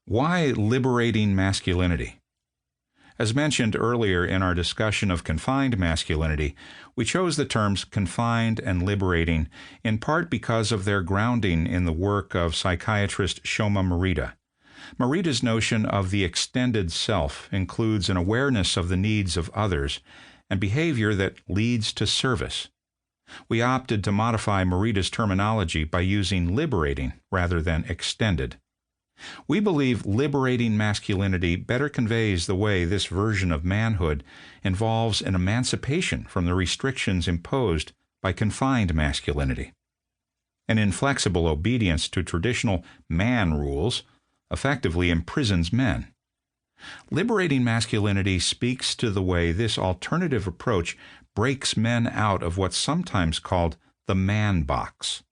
Why liberating masculinity? As mentioned earlier in our discussion of confined masculinity, we chose the terms confined and liberating in part because of their grounding in the work of psychiatrist Shoma Morita. Morita's notion of the extended self includes an awareness of the needs of others and behavior that leads to service. We opted to modify Morita's terminology by using liberating rather than extended. We believe liberating masculinity better conveys the way this version of manhood involves an emancipation from the restrictions imposed by confined masculinity. An inflexible obedience to traditional man rules effectively imprisons men. Liberating masculinity speaks to the way this alternative approach breaks men out of what's sometimes called the man box.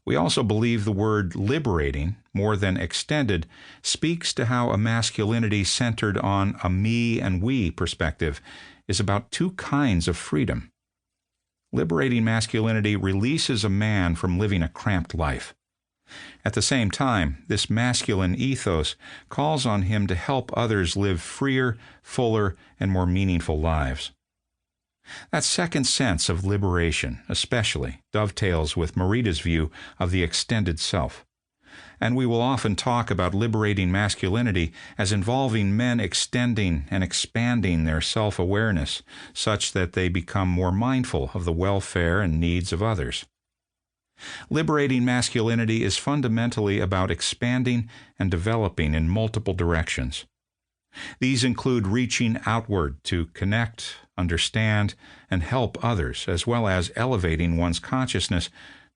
We also believe the word liberating, more than extended, speaks to how a masculinity centered on a me and we perspective is about two kinds of freedom. Liberating masculinity releases a man from living a cramped life. At the same time, this masculine ethos calls on him to help others live freer, fuller, and more meaningful lives. That second sense of liberation, especially, dovetails with Morita's view of the extended self. And we will often talk about liberating masculinity as involving men extending and expanding their self-awareness such that they become more mindful of the welfare and needs of others. Liberating masculinity is fundamentally about expanding and developing in multiple directions. These include reaching outward to connect, understand, and help others, as well as elevating one's consciousness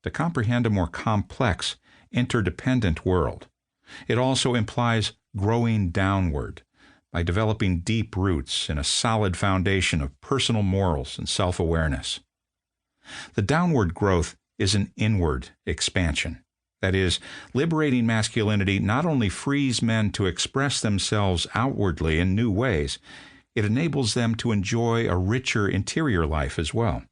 to comprehend a more complex, interdependent world. It also implies growing downward by developing deep roots in a solid foundation of personal morals and self-awareness. The downward growth is an inward expansion. That is, liberating masculinity not only frees men to express themselves outwardly in new ways, it enables them to enjoy a richer interior life as well.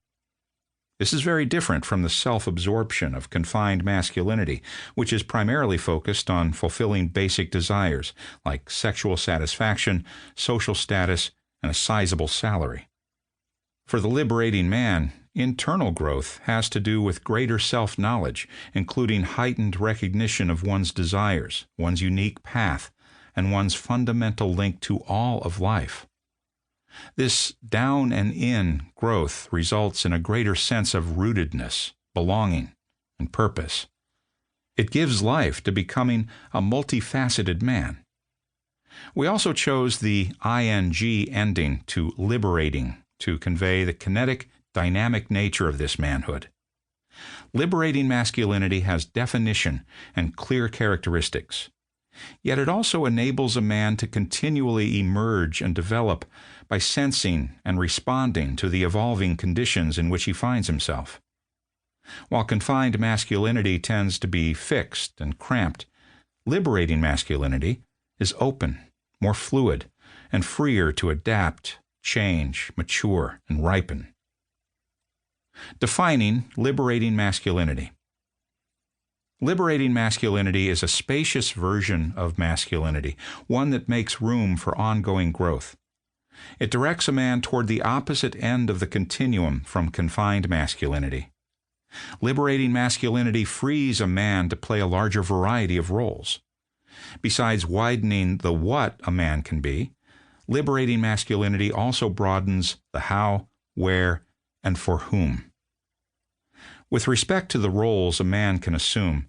This is very different from the self-absorption of confined masculinity, which is primarily focused on fulfilling basic desires like sexual satisfaction, social status, and a sizable salary. For the liberating man, internal growth has to do with greater self-knowledge, including heightened recognition of one's desires, one's unique path, and one's fundamental link to all of life. This down and in growth results in a greater sense of rootedness, belonging, and purpose. It gives life to becoming a multifaceted man. We also chose the ing ending to liberating to convey the kinetic, dynamic nature of this manhood. Liberating masculinity has definition and clear characteristics. Yet it also enables a man to continually emerge and develop by sensing and responding to the evolving conditions in which he finds himself. While confined masculinity tends to be fixed and cramped, liberating masculinity is open, more fluid, and freer to adapt, change, mature, and ripen. Defining liberating masculinity. Liberating masculinity is a spacious version of masculinity, one that makes room for ongoing growth. It directs a man toward the opposite end of the continuum from confined masculinity. Liberating masculinity frees a man to play a larger variety of roles. Besides widening the what a man can be, liberating masculinity also broadens the how, where, and for whom. With respect to the roles a man can assume,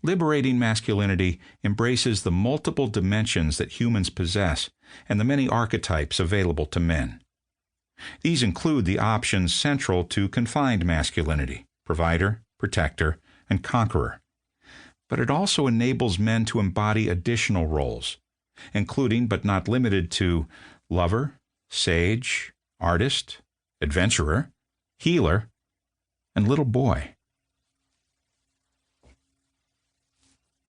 liberating masculinity embraces the multiple dimensions that humans possess and the many archetypes available to men. These include the options central to confined masculinity: provider, protector, and conqueror. But it also enables men to embody additional roles, including but not limited to lover, sage, artist, adventurer, healer, and little boy.